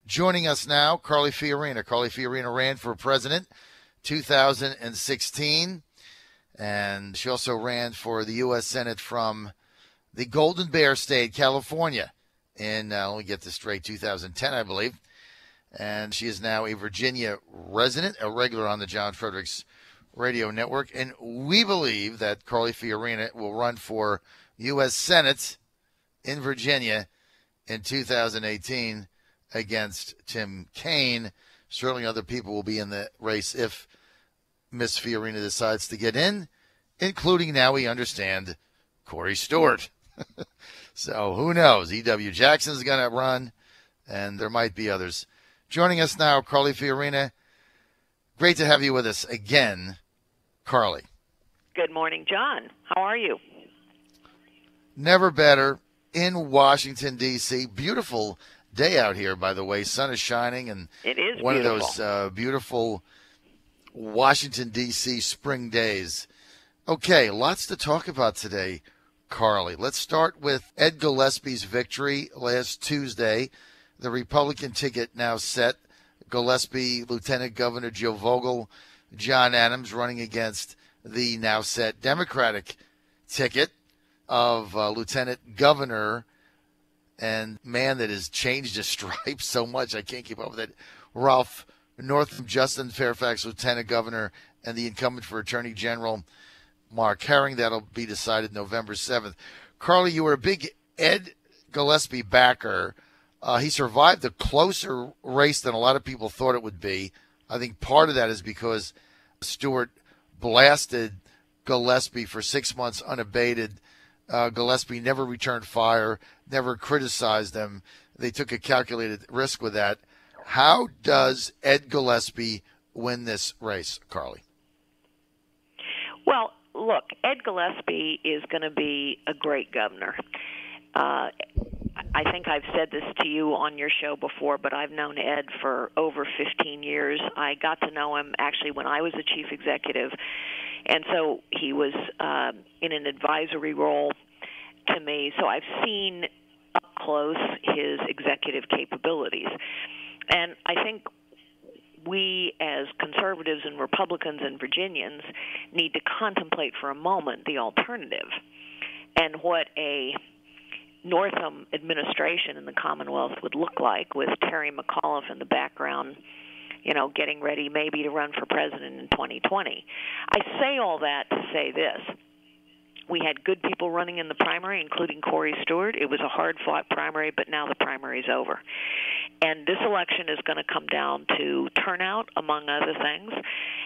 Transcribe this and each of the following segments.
Joining us now, Carly Fiorina. Carly Fiorina ran for president 2016, and she also ran for the U.S. Senate from the Golden Bear State, California, in, let me get this straight, 2010, I believe. And she is now a Virginia resident, a regular on the John Fredericks Radio Network. And we believe that Carly Fiorina will run for U.S. Senate in Virginia in 2018 against Tim Kaine. Certainly other people will be in the race if Miss Fiorina decides to get in, including, now we understand, Corey Stewart. So who knows? E.W. Jackson's going to run, and there might be others. Joining us now, Carly Fiorina. Great to have you with us again, Carly. Good morning, John. How are you? Never better in Washington, D.C. Beautiful day out here, by the way. Sun is shining, and it is one beautiful. of those beautiful Washington, D.C. spring days. Okay, lots to talk about today, Carly. Let's start with Ed Gillespie's victory last Tuesday. The Republican ticket now set. Gillespie, Lieutenant Governor Joe Vogel, John Adams running against the now set Democratic ticket of Lieutenant Governor and man that has changed his stripes so much I can't keep up with it, Ralph Northam, Justin Fairfax, Lieutenant Governor, and the incumbent for Attorney General, Mark Herring. That'll be decided November 7th. Carly, you were a big Ed Gillespie backer. He survived a closer race than a lot of people thought it would be. I think part of that is because Stewart blasted Gillespie for 6 months unabated. Gillespie never returned fire, never criticized them. They took a calculated risk with that. How does Ed Gillespie win this race, Carly? Well, look, Ed Gillespie is going to be a great governor. I think I've said this to you on your show before, but I've known Ed for over 15 years. I got to know him actually when I was a chief executive, and so he was in an advisory role to me. So I've seen up close his executive capabilities. And I think we as conservatives and Republicans and Virginians need to contemplate for a moment the alternative and what a Northam administration in the Commonwealth would look like with Terry McAuliffe in the background, getting ready maybe to run for president in 2020. I say all that to say this. We had good people running in the primary, including Corey Stewart. It was a hard-fought primary, but now the primary is over. And this election is going to come down to turnout, among other things,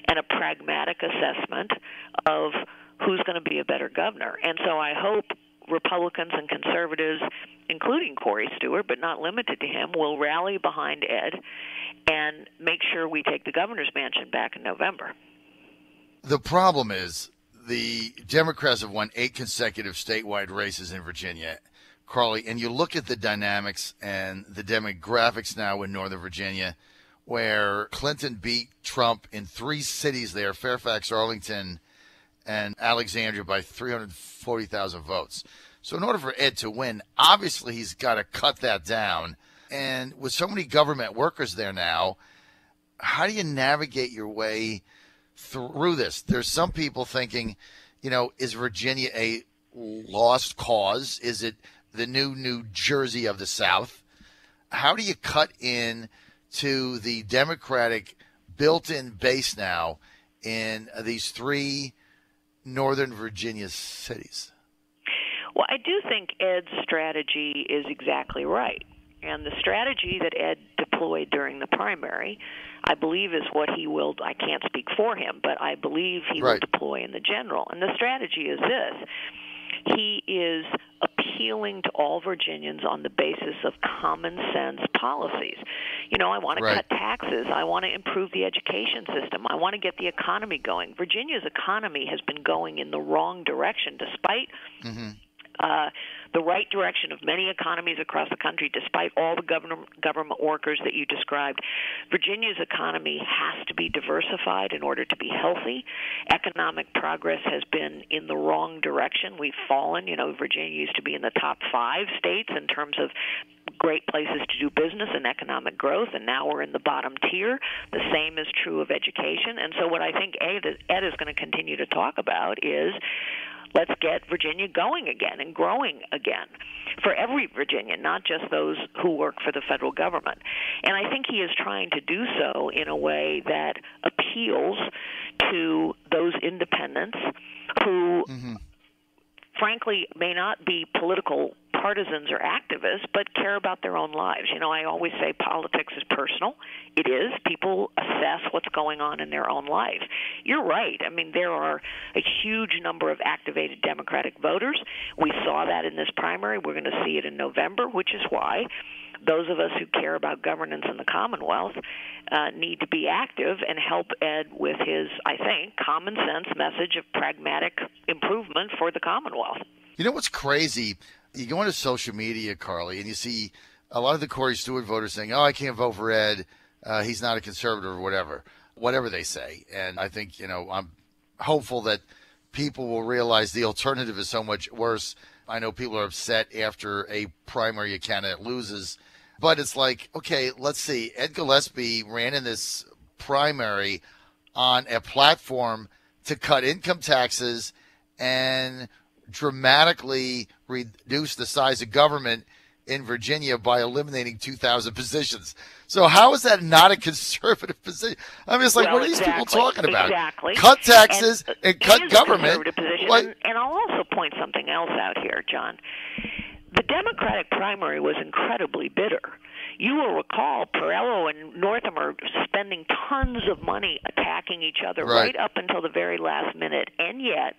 and a pragmatic assessment of who's going to be a better governor. And so I hope Republicans and conservatives, including Corey Stewart, but not limited to him, will rally behind Ed and make sure we take the governor's mansion back in November. The problem is the Democrats have won 8 consecutive statewide races in Virginia, Carly, and you look at the dynamics and the demographics now in Northern Virginia, where Clinton beat Trump in 3 cities there, Fairfax, Arlington, and Alexandria, by 340,000 votes. So in order for Ed to win, obviously he's got to cut that down. And with so many government workers there now, how do you navigate your way through this? There's some people thinking, is Virginia a lost cause? Is it the New Jersey of the South? How do you cut in to the Democratic built-in base now in these 3 Northern Virginia cities? Well, I do think Ed's strategy is exactly right. And the strategy that Ed deployed during the primary, I believe, is what he will, I can't speak for him, but I believe he will deploy in the general. And the strategy is this. He is appealing to all Virginians on the basis of common sense policies. I want to cut taxes. I want to improve the education system. I want to get the economy going. Virginia's economy has been going in the wrong direction despite the right direction of many economies across the country, despite all the government workers that you described. Virginia's economy has to be diversified in order to be healthy. Economic progress has been in the wrong direction. We've fallen. Virginia used to be in the top 5 states in terms of great places to do business and economic growth, and now we're in the bottom tier. The same is true of education. And so what I think Ed is going to continue to talk about is let's get Virginia going again and growing again for every Virginian, not just those who work for the federal government. And I think he is trying to do so in a way that appeals to those independents who, frankly, may not be political partisans or activists, but care about their own lives. You know, I always say politics is personal. It is. People assess what's going on in their own life. You're right. I mean, there are a huge number of activated Democratic voters. We saw that in this primary. We're going to see it in November, which is why those of us who care about governance in the Commonwealth need to be active and help Ed with his, I think, common sense message of pragmatic improvement for the Commonwealth. You know what's crazy? You go into social media, Carly, and you see a lot of the Corey Stewart voters saying, oh, I can't vote for Ed. He's not a conservative or whatever they say. And I think, I'm hopeful that people will realize the alternative is so much worse. I know people are upset after a primary candidate loses. But it's like, okay, let's see. Ed Gillespie ran in this primary on a platform to cut income taxes and dramatically reduce the size of government in Virginia by eliminating 2,000 positions. So how is that not a conservative position? I mean, it's like, what are these people talking about? Exactly. Cut taxes and cut government. And I'll also point something else out here, John. The Democratic primary was incredibly bitter. You will recall Perello and Northam are spending tons of money attacking each other right up until the very last minute. And yet,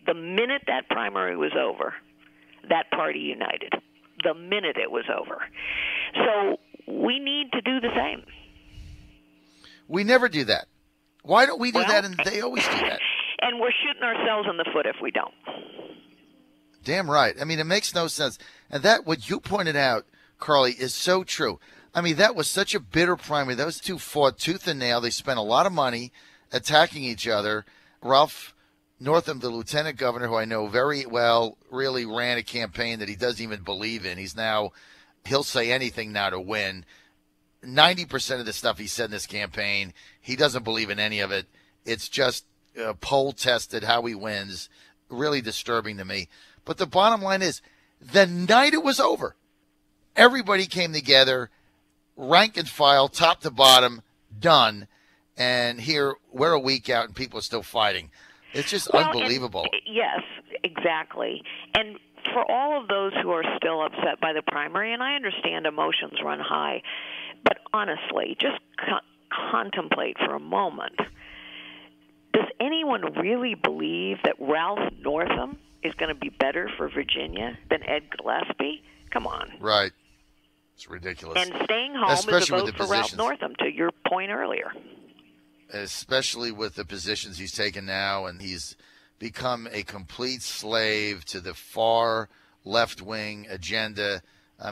the minute that primary was over, that party united. The minute it was over. So we need to do the same. We never do that. Why don't we do that? And they always do that. And we're shooting ourselves in the foot if we don't. Damn right. I mean, it makes no sense. And that, what you pointed out, Carly, is so true. I mean, that was such a bitter primary. Those two fought tooth and nail. They spent a lot of money attacking each other. Ralph Northam, the lieutenant governor, who I know very well, really ran a campaign that he doesn't even believe in. He'll say anything now to win. 90% of the stuff he said in this campaign, he doesn't believe in any of it. It's just poll tested how he wins. Really disturbing to me. But the bottom line is, the night it was over, everybody came together, rank and file, top to bottom, done. And here, we're a week out and people are still fighting. It's just unbelievable. Yes, exactly. And for all of those who are still upset by the primary, and I understand emotions run high, but honestly, just contemplate for a moment. Does anyone really believe that Ralph Northam is going to be better for Virginia than Ed Gillespie? Come on. Right. It's ridiculous. And staying home is a vote for Ralph Northam, to your point earlier. Especially with the positions he's taken now, and he's become a complete slave to the far left-wing agenda.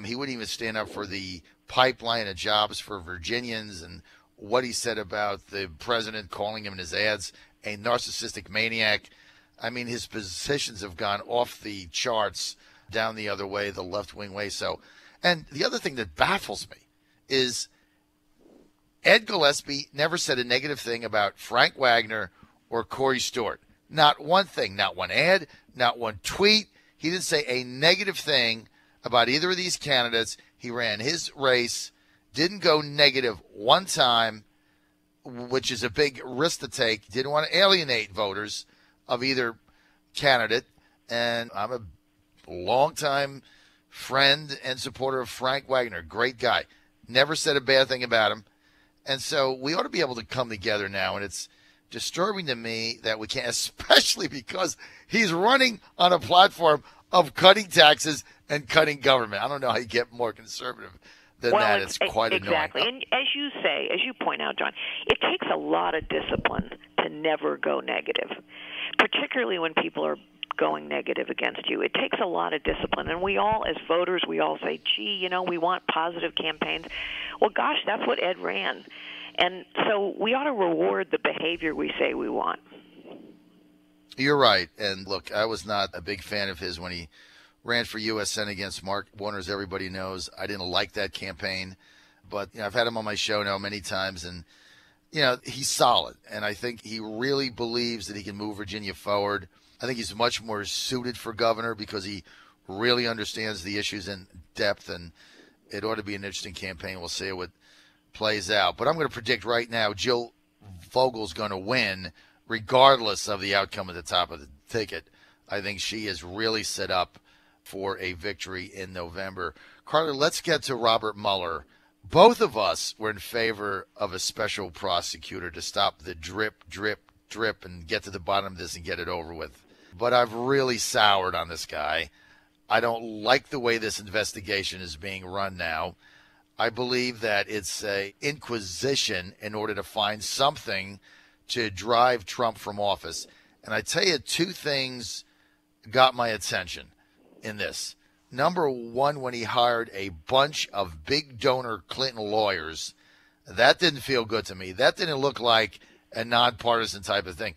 He wouldn't even stand up for the pipeline of jobs for Virginians, and what he said about the president calling him in his ads a narcissistic maniac. I mean, his positions have gone off the charts down the other way, the left-wing way. So, and the other thing that baffles me is Ed Gillespie never said a negative thing about Frank Wagner or Corey Stewart. Not one thing, not one ad, not one tweet. He didn't say a negative thing about either of these candidates. He ran his race, didn't go negative one time, which is a big risk to take. Didn't want to alienate voters of either candidate. And I'm a longtime friend and supporter of Frank Wagner. Great guy. Never said a bad thing about him. And so we ought to be able to come together now. And it's disturbing to me that we can't, especially because he's running on a platform of cutting taxes and cutting government. I don't know how you get more conservative than that. It's quite annoying. Exactly. And as you point out, John, it takes a lot of discipline to never go negative, particularly when people are going negative against you. It takes a lot of discipline. And we all, as voters, we all say, gee, we want positive campaigns. Well, gosh, that's what Ed ran. And so we ought to reward the behavior we say we want. You're right. And look, I was not a big fan of his when he ran for U.S. Senate against Mark Warner, as everybody knows. I didn't like that campaign, but I've had him on my show now many times, and he's solid, and I think he really believes that he can move Virginia forward. I think he's much more suited for governor because he really understands the issues in depth, and it ought to be an interesting campaign. We'll see how it plays out. But I'm going to predict right now Jill Vogel's going to win regardless of the outcome at the top of the ticket. I think she is really set up for a victory in November. Carly, let's get to Robert Mueller. Both of us were in favor of a special prosecutor to stop the drip, drip, drip and get to the bottom of this and get it over with. But I've really soured on this guy. I don't like the way this investigation is being run now. I believe that it's an inquisition in order to find something to drive Trump from office. And I tell you, two things got my attention in this. Number one, when he hired a bunch of big donor Clinton lawyers, that didn't feel good to me. That didn't look like a nonpartisan type of thing.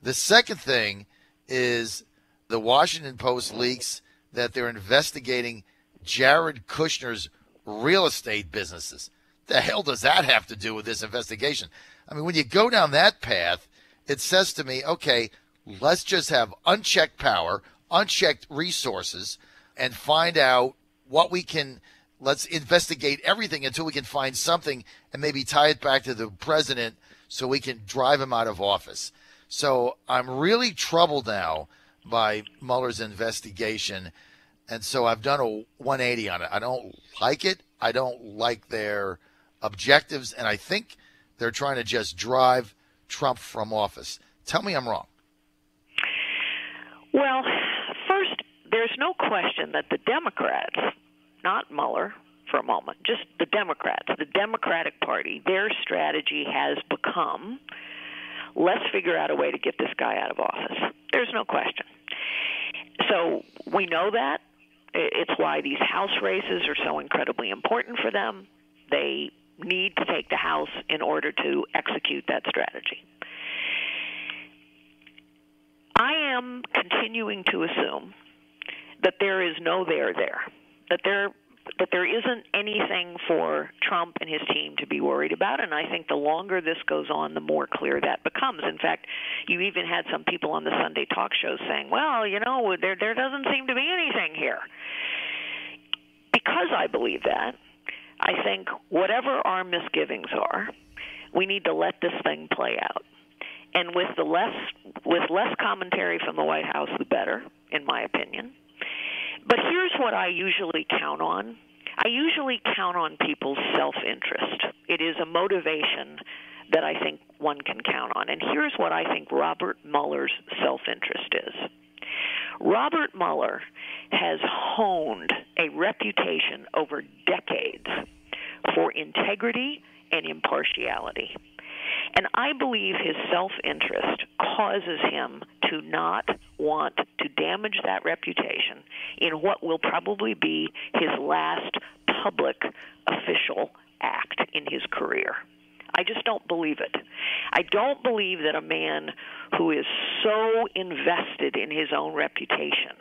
The second thing is the Washington Post leaks that they're investigating Jared Kushner's real estate businesses. The hell does that have to do with this investigation? I mean, when you go down that path, it says to me, okay, let's just have unchecked power, unchecked resources, and find out what we can. Let's investigate everything until we can find something and maybe tie it back to the president so we can drive him out of office. So I'm really troubled now by Mueller's investigation. And so I've done a 180 on it. I don't like it. I don't like their objectives. And I think they're trying to just drive Trump from office. Tell me I'm wrong. Well, first, there's no question that the Democrats, not Mueller for a moment, just the Democrats, the Democratic Party, their strategy has become, let's figure out a way to get this guy out of office. There's no question. So we know that. It's why these House races are so incredibly important for them. They need to take the House in order to execute that strategy. I am continuing to assume that there is no there, that there isn't anything for Trump and his team to be worried about, and I think the longer this goes on, the more clear that becomes. In fact, you even had some people on the Sunday talk shows saying, well, there doesn't seem to be anything here. Because I believe that, I think whatever our misgivings are, we need to let this thing play out. And with less commentary from the White House, the better, in my opinion. But here's what I usually count on. I usually count on people's self-interest. It is a motivation that I think one can count on. And here's what I think Robert Mueller's self-interest is. Robert Mueller has honed a reputation over decades for integrity and impartiality. And I believe his self-interest causes him to not want to damage that reputation in what will probably be his last public official act in his career. I just don't believe it. I don't believe that a man who is so invested in his own reputation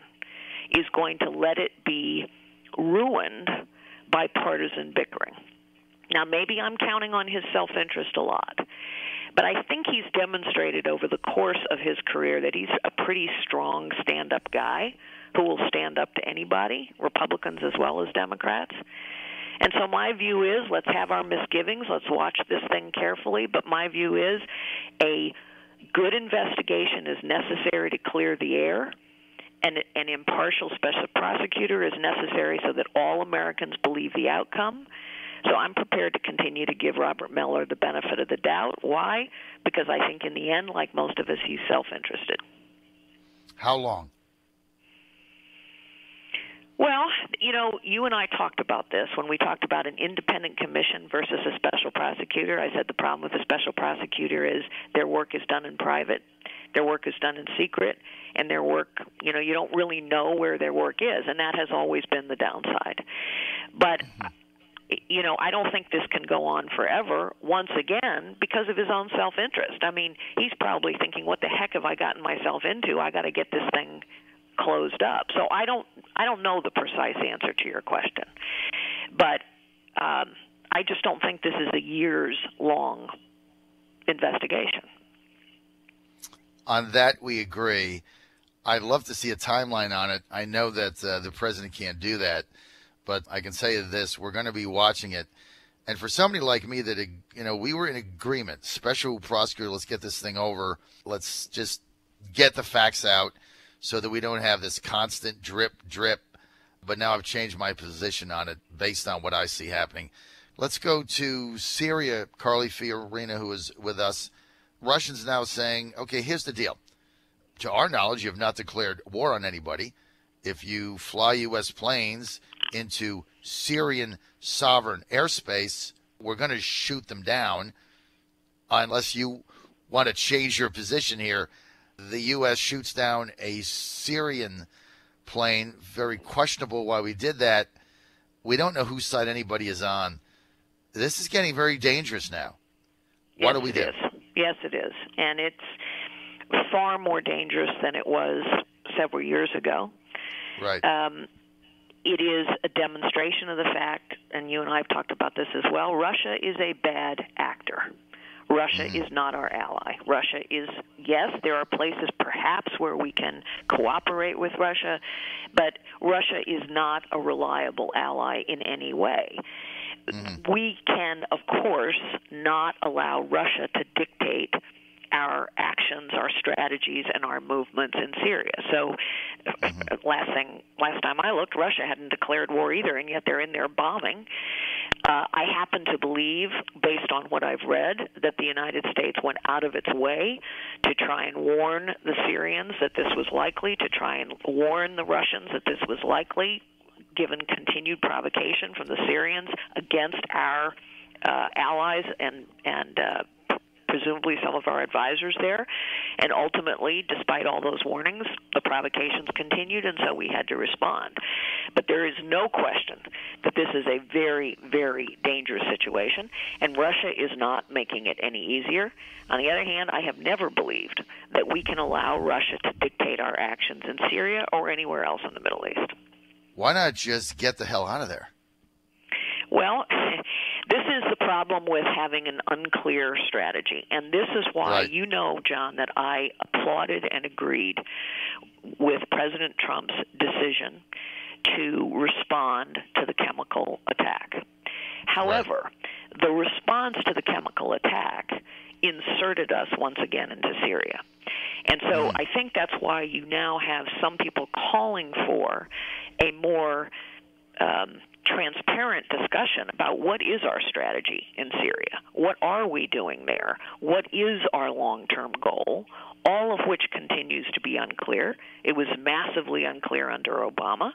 is going to let it be ruined by partisan bickering. Now, maybe I'm counting on his self-interest a lot, but I think he's demonstrated over the course of his career that he's a pretty strong stand-up guy who will stand up to anybody, Republicans as well as Democrats. And so my view is, let's have our misgivings, let's watch this thing carefully, but my view is a good investigation is necessary to clear the air, and an impartial special prosecutor is necessary so that all Americans believe the outcome. So I'm prepared to continue to give Robert Mueller the benefit of the doubt. Why? Because I think in the end, like most of us, he's self-interested. How long? Well, you and I talked about this when we talked about an independent commission versus a special prosecutor. I said the problem with a special prosecutor is their work is done in private, their work is done in secret, and their work, you don't really know where their work is, and that has always been the downside. But I don't think this can go on forever, once again, because of his own self-interest. I mean, he's probably thinking, what the heck have I gotten myself into? I got to get this thing closed up. So I don't know the precise answer to your question, but I just don't think this is a years-long investigation. On that, we agree. I'd love to see a timeline on it. I know that the president can't do that, but I can say this: we're going to be watching it. And for somebody like me that, we were in agreement, special prosecutor, let's get this thing over. Let's just get the facts out so that we don't have this constant drip. But now I've changed my position on it based on what I see happening. Let's go to Syria, Carly Fiorina, who is with us. Russians now saying, okay, here's the deal. To our knowledge, you have not declared war on anybody. If you fly U.S. planes into Syrian sovereign airspace, we're going to shoot them down unless you want to change your position here. The U.S. shoots down a Syrian plane. Very questionable why we did that. We don't know whose side anybody is on. This is getting very dangerous now. What do we do? Yes, it is. And it's far more dangerous than it was several years ago. Right. It is a demonstration of the fact, and you and I have talked about this as well, Russia is a bad actor. Russia is not our ally. Russia is, yes, there are places perhaps where we can cooperate with Russia, but Russia is not a reliable ally in any way. We can, of course, not allow Russia to dictate our actions, our strategies, and our movements in Syria. So last time I looked, Russia hadn't declared war either, and yet they're in there bombing. I happen to believe, based on what I've read, that the United States went out of its way to try and warn the Syrians that this was likely, to try and warn the Russians that this was likely, given continued provocation from the Syrians against our allies and presumably some of our advisors there. And ultimately, despite all those warnings, the provocations continued, and so we had to respond. But there is no question that this is a very, very dangerous situation, and Russia is not making it any easier. On the other hand, I have never believed that we can allow Russia to dictate our actions in Syria or anywhere else in the Middle East. Why not just get the hell out of there? Well, this is the problem with having an unclear strategy. And this is why, you know, John, that I applauded and agreed with President Trump's decision to respond to the chemical attack. However, the response to the chemical attack inserted us once again into Syria. And so I think that's why you now have some people calling for a more transparent discussion about what is our strategy in Syria. What are we doing there? What is our long-term goal? All of which continues to be unclear. It was massively unclear under Obama,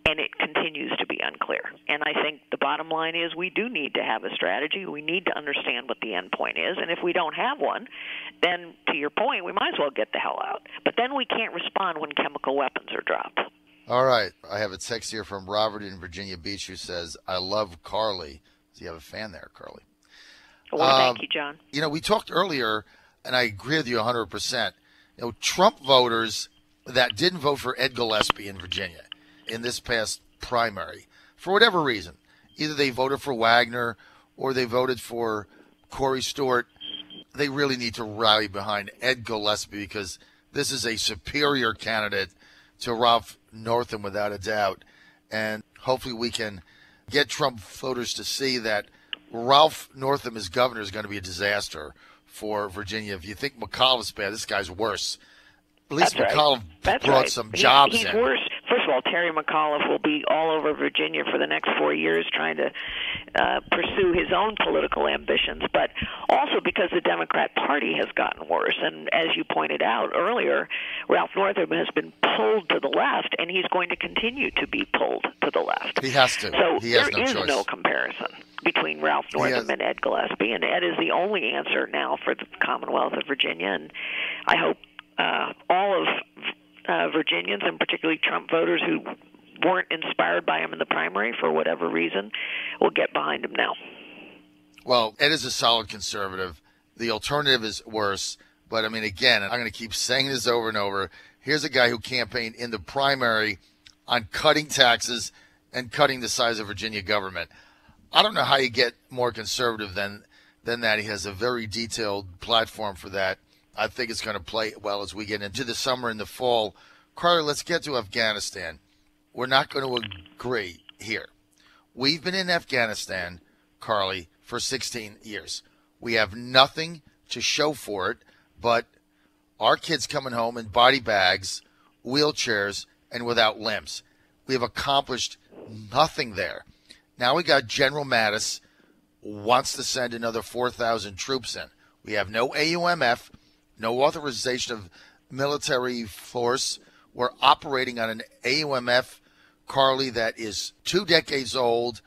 and it continues to be unclear. And I think the bottom line is we do need to have a strategy. We need to understand what the end point is. And if we don't have one, then, to your point, we might as well get the hell out. But then we can't respond when chemical weapons are dropped. All right. I have a text here from Robert in Virginia Beach who says, I love Carly. So you have a fan there, Carly. Well, thank you, John. You know, we talked earlier, and I agree with you 100%. You know, Trump voters that didn't vote for Ed Gillespie in Virginia in this past primary, for whatever reason, either they voted for Wagner or they voted for Corey Stewart, they really need to rally behind Ed Gillespie because this is a superior candidate to Ralph Northam without a doubt. And hopefully we can get Trump voters to see that Ralph Northam as governor is going to be a disaster for Virginia. If you think McAuliffe's bad, this guy's worse. At least McAuliffe brought some jobs in. He's worse. First of all, Terry McAuliffe will be all over Virginia for the next 4 years trying to pursue his own political ambitions, but also because the Democrat Party has gotten worse. And as you pointed out earlier, Ralph Northam has been pulled to the left, and he's going to continue to be pulled to the left. He has to. So he has there is no comparison between Ralph Northam and Ed Gillespie, and Ed is the only answer now for the Commonwealth of Virginia, and I hope all of Virginians, and particularly Trump voters who weren't inspired by him in the primary for whatever reason, will get behind him now. Well, Ed is a solid conservative. The alternative is worse. But, I mean, again, I'm going to keep saying this over and over. Here's a guy who campaigned in the primary on cutting taxes and cutting the size of Virginia government. I don't know how you get more conservative than that. He has a very detailed platform for that. I think it's going to play well as we get into the summer and the fall. Carly, let's get to Afghanistan. We're not going to agree here. We've been in Afghanistan, Carly, for 16 years. We have nothing to show for it but our kids coming home in body bags, wheelchairs, and without limbs. We have accomplished nothing there. Now we got General Mattis wants to send another 4,000 troops in. We have no AUMF, no authorization of military force. We're operating on an AUMF, Carly, that is 2 decades old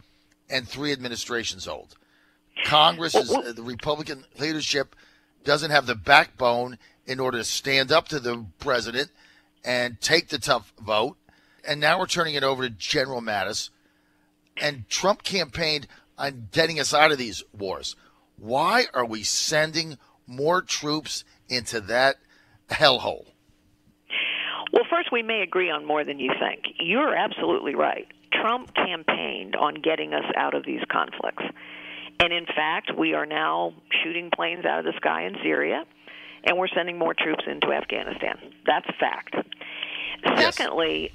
and 3 administrations old. Congress, the Republican leadership, doesn't have the backbone in order to stand up to the president and take the tough vote. And now we're turning it over to General Mattis. And Trump campaigned on getting us out of these wars. Why are we sending more troops into that hellhole? Well, first, we may agree on more than you think. You're absolutely right. Trump campaigned on getting us out of these conflicts. And in fact, we are now shooting planes out of the sky in Syria, and we're sending more troops into Afghanistan. That's a fact. Yes. Secondly,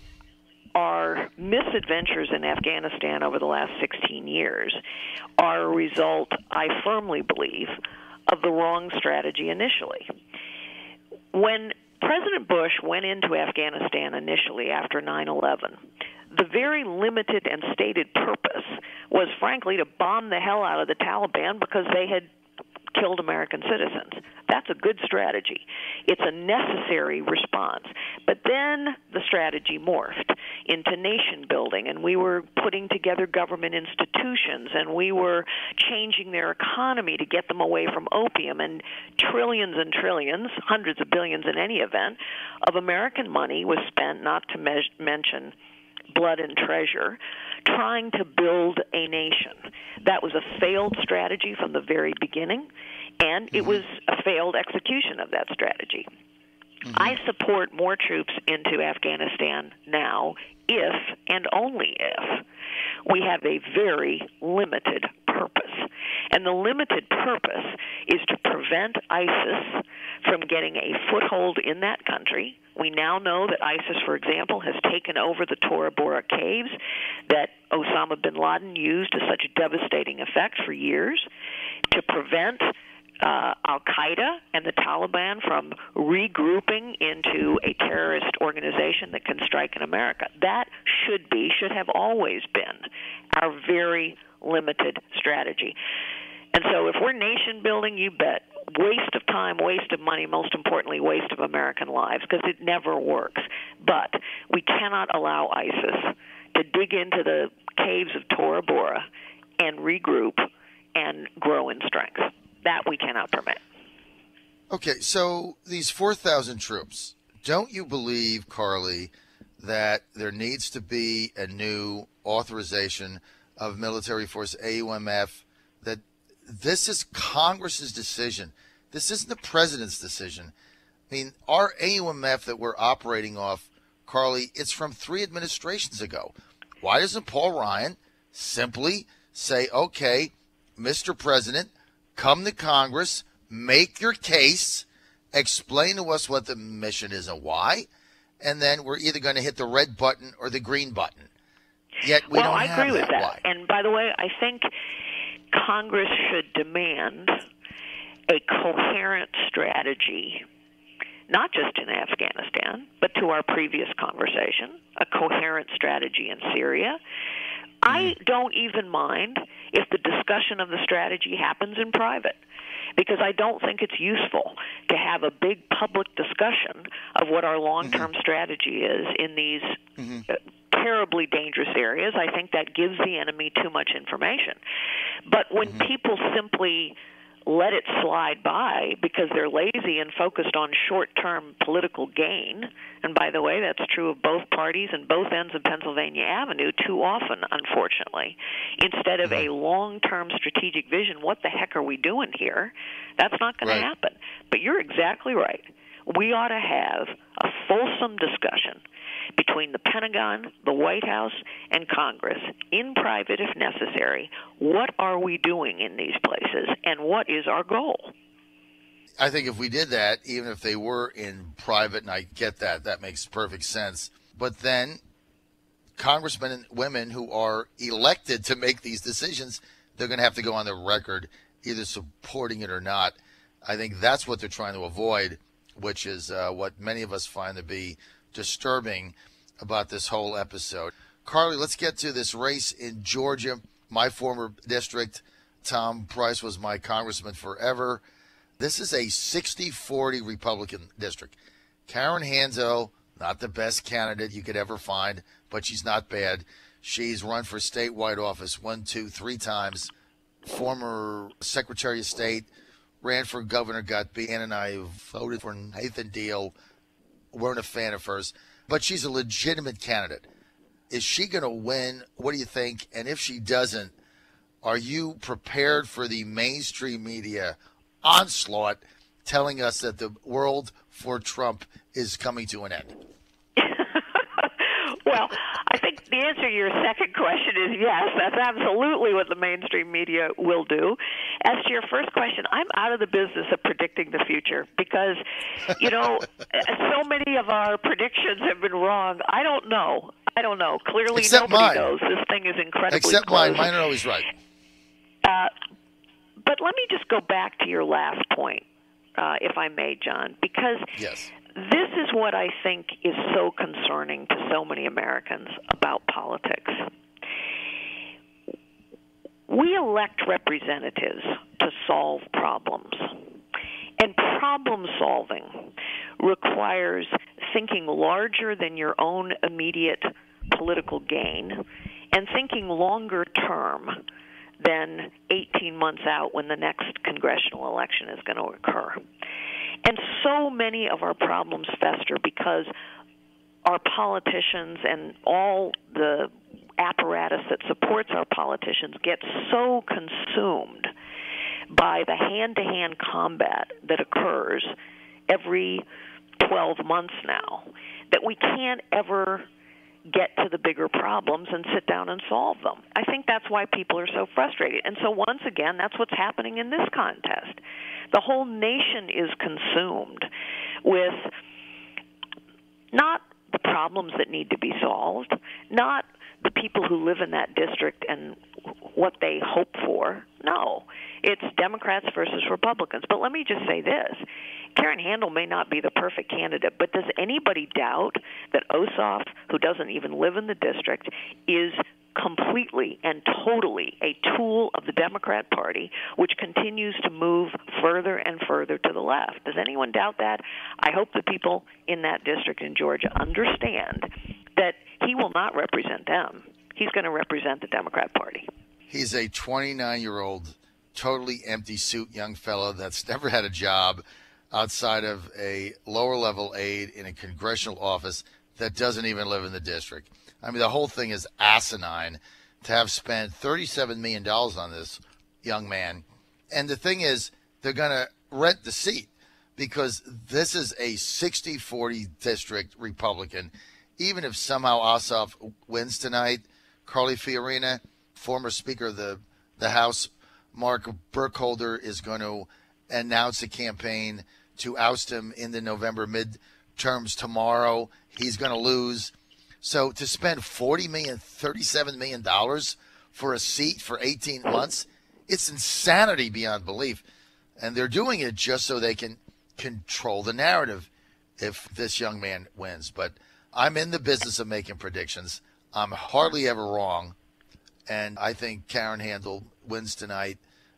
our misadventures in Afghanistan over the last 16 years are a result, I firmly believe, of the wrong strategy initially. When President Bush went into Afghanistan initially after 9/11, the very limited and stated purpose was, frankly, to bomb the hell out of the Taliban because they had killed American citizens. That's a good strategy. It's a necessary response. But then the strategy morphed into nation building, and we were putting together government institutions, and we were changing their economy to get them away from opium, and trillions and trillions, hundreds of billions in any event, of American money was spent, not to mention blood and treasure, trying to build a nation. That was a failed strategy from the very beginning, and it was a failed execution of that strategy. I support more troops into Afghanistan now if, and only if, we have a very limited purpose. And the limited purpose is to prevent ISIS from getting a foothold in that country. We now know that ISIS, for example, has taken over the Tora Bora caves that Osama bin Laden used to such devastating effect for years, to prevent al-Qaeda and the Taliban from regrouping into a terrorist organization that can strike in America. That should have always been our very limited strategy. And so if we're nation building, you bet, waste of time, waste of money, most importantly, waste of American lives, because it never works. But we cannot allow ISIS to dig into the caves of Tora Bora and regroup and grow in strength. That we cannot permit. Okay, so these 4,000 troops, don't you believe, Carly, that there needs to be a new authorization of military force, AUMF, that this is Congress's decision? This isn't the president's decision. I mean, our AUMF that we're operating off, Carly, it's from 3 administrations ago. Why doesn't Paul Ryan simply say, okay, Mr. President, come to Congress, make your case, explain to us what the mission is and why, and then we're either going to hit the red button or the green button. Yet we don't have that. Well, I agree with that. Why? And by the way, I think Congress should demand a coherent strategy, not just in Afghanistan, but to our previous conversation, a coherent strategy in Syria. I don't even mind if the discussion of the strategy happens in private, because I don't think it's useful to have a big public discussion of what our long-term strategy is in these terribly dangerous areas. I think that gives the enemy too much information. But when people simply let it slide by because they're lazy and focused on short-term political gain, and by the way, that's true of both parties and both ends of Pennsylvania Avenue too often, unfortunately, instead of a long-term strategic vision, what the heck are we doing here? That's not going to happen. But you're exactly right. we ought to have a fulsome discussion between the Pentagon, the White House, and Congress, in private if necessary. What are we doing in these places, and what is our goal? I think if we did that, even if they were in private, and I get that, that makes perfect sense. But then congressmen and women who are elected to make these decisions, they're going to have to go on the record either supporting it or not. I think that's what they're trying to avoid, which is what many of us find to be disturbing about this whole episode. Carly, let's get to this race in Georgia, my former district. Tom Price was my congressman forever. This is a 60-40 Republican district. Karen Handel, not the best candidate you could ever find, but she's not bad. She's run for statewide office 1, 2, 3 times. Former Secretary of State, ran for governor, got beat. Ann and I voted for Nathan Deal. Weren't a fan of hers, but she's a legitimate candidate. Is she going to win? What do you think? And if she doesn't, are you prepared for the mainstream media onslaught telling us that the world for Trump is coming to an end? Well, I think the answer to your second question is yes. That's absolutely what the mainstream media will do. As to your first question, I'm out of the business of predicting the future because, so many of our predictions have been wrong. I don't know. Clearly, Except nobody mine. knows. This thing is incredibly Except close. mine. Mine are always right. But let me just go back to your last point, if I may, John, because Yes. this is what I think is so concerning to so many Americans about politics. We elect representatives to solve problems. And problem solving requires thinking larger than your own immediate political gain and thinking longer term than 18 months out when the next congressional election is going to occur. And so many of our problems fester because our politicians and all the apparatus that supports our politicians get so consumed by the hand-to-hand combat that occurs every 12 months now that we can't ever get to the bigger problems and sit down and solve them. I think that's why people are so frustrated. And so once again, that's what's happening in this contest. The whole nation is consumed with not the problems that need to be solved, not the people who live in that district and what they hope for. No, it's Democrats versus Republicans. But let me just say this. Karen Handel may not be the perfect candidate, but does anybody doubt that Ossoff, who doesn't even live in the district, is completely and totally a tool of the Democrat Party, which continues to move further and further to the left? Does anyone doubt that? I hope the people in that district in Georgia understand that he will not represent them. He's going to represent the Democrat Party. He's a 29-year-old, totally empty suit young fellow that's never had a job outside of a lower-level aide in a congressional office that doesn't even live in the district. I mean, the whole thing is asinine to have spent $37 million on this young man. And the thing is, they're going to rent the seat because this is a 60-40 district Republican. Even if somehow Ossoff wins tonight, Carly Fiorina, former Speaker of the House, Mark Burkholder, is going to announce a campaign to oust him in the November midterms tomorrow. He's going to lose. So to spend $40 million, $37 million for a seat for 18 months, it's insanity beyond belief. And they're doing it just so they can control the narrative if this young man wins. But I'm in the business of making predictions. I'm hardly ever wrong. And I think Karen Handel wins tonight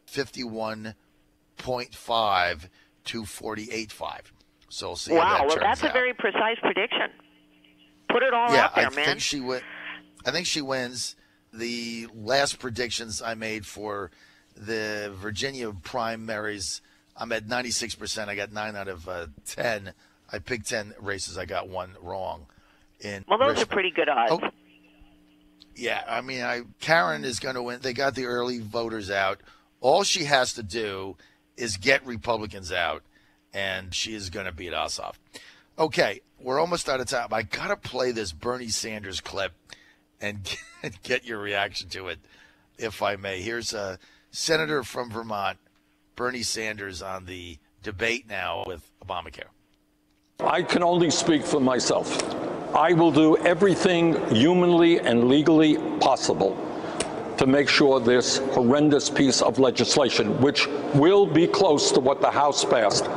51.5 to 48.5. So we'll see how that Wow, well, turns that's out. a very precise prediction. Put it all Yeah, out there, I man. think she wins. The last predictions I made for the Virginia primaries, I'm at 96%. I got 9 out of 10. I picked 10 races. I got 1 wrong. Well, those Richmond. are pretty good odds. Oh, yeah, I mean, Karen is going to win. They got the early voters out. All she has to do is get Republicans out, and she is going to beat Ossoff. Okay, we're almost out of time. I got to play this Bernie Sanders clip and get your reaction to it, if I may. Here's a senator from Vermont, Bernie Sanders, on the debate now with Obamacare. I can only speak for myself. I will do everything humanly and legally possible to make sure this horrendous piece of legislation, which will be close to what the House passed,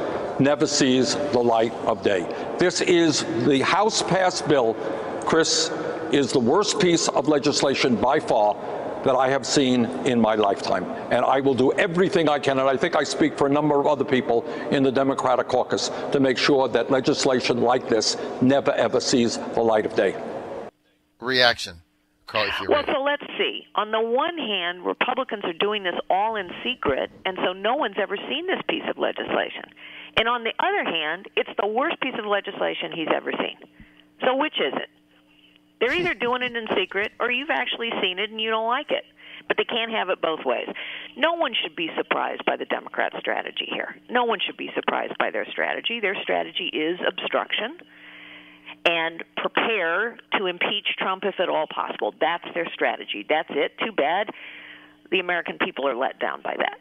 never sees the light of day. This is the House-passed bill, Chris, is the worst piece of legislation by far that I have seen in my lifetime. And I will do everything I can, and I think I speak for a number of other people in the Democratic caucus, to make sure that legislation like this never, ever sees the light of day. Reaction, Carly Fiorina. Well, so let's see. On the one hand, Republicans are doing this all in secret, and so no one's ever seen this piece of legislation. And on the other hand, it's the worst piece of legislation he's ever seen. So which is it? They're either doing it in secret or you've actually seen it and you don't like it. But they can't have it both ways. No one should be surprised by the Democrats' strategy here. No one should be surprised by their strategy. Their strategy is obstruction and prepare to impeach Trump if at all possible. That's their strategy. That's it. Too bad the American people are let down by that.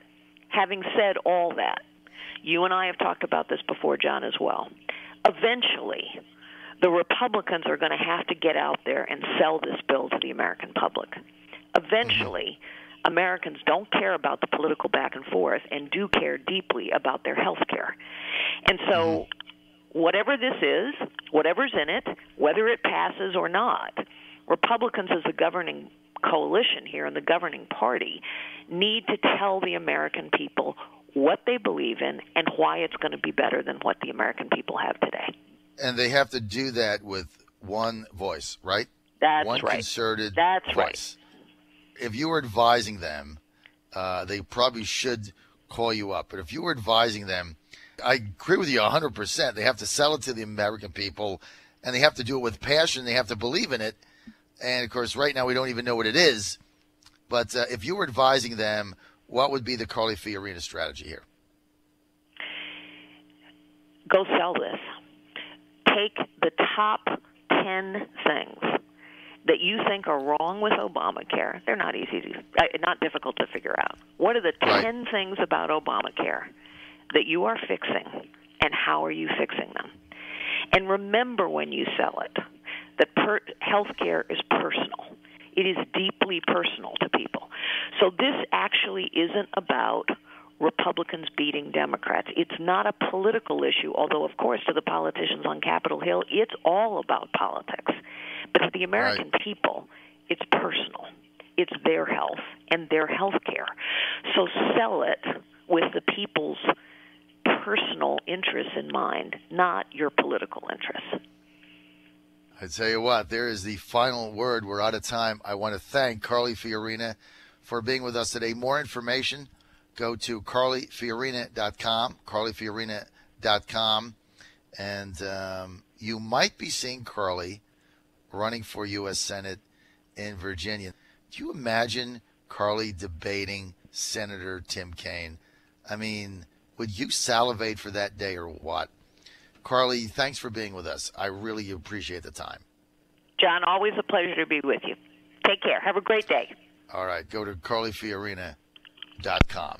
Having said all that, you and I have talked about this before, John, as well. Eventually, the Republicans are going to have to get out there and sell this bill to the American public. Eventually, Americans don't care about the political back and forth and do care deeply about their health care. And so whatever this is, whatever's in it, whether it passes or not, Republicans as the governing coalition here and the governing party need to tell the American people what they believe in and why it's going to be better than what the American people have today. And they have to do that with one voice, right? That's one right. Concerted That's voice. Right. If you were advising them, they probably should call you up. But if you were advising them, I agree with you 100%. They have to sell it to the American people, and they have to do it with passion. They have to believe in it. And, of course, right now we don't even know what it is. But if you were advising them, what would be the Carly Fiorina strategy here? Go sell this. Take the top 10 things that you think are wrong with Obamacare. They're not not difficult to figure out. What are the 10 things about Obamacare that you are fixing, and how are you fixing them? And remember when you sell it that health care is personal. It is deeply personal to people. So this actually isn't about Republicans beating Democrats. It's not a political issue, although, of course, to the politicians on Capitol Hill, it's all about politics. But to the American people, it's personal. It's their health and their health care. So sell it with the people's personal interests in mind, not your political interests. I tell you what, there is the final word. We're out of time. I want to thank Carly Fiorina for being with us today. More information, go to carlyfiorina.com, carlyfiorina.com, and you might be seeing Carly running for U.S. Senate in Virginia. Do you imagine Carly debating Senator Tim Kaine? I mean, would you salivate for that day or what? Carly, thanks for being with us. I really appreciate the time. John, always a pleasure to be with you. Take care. Have a great day. All right. Go to carlyfiorina.com.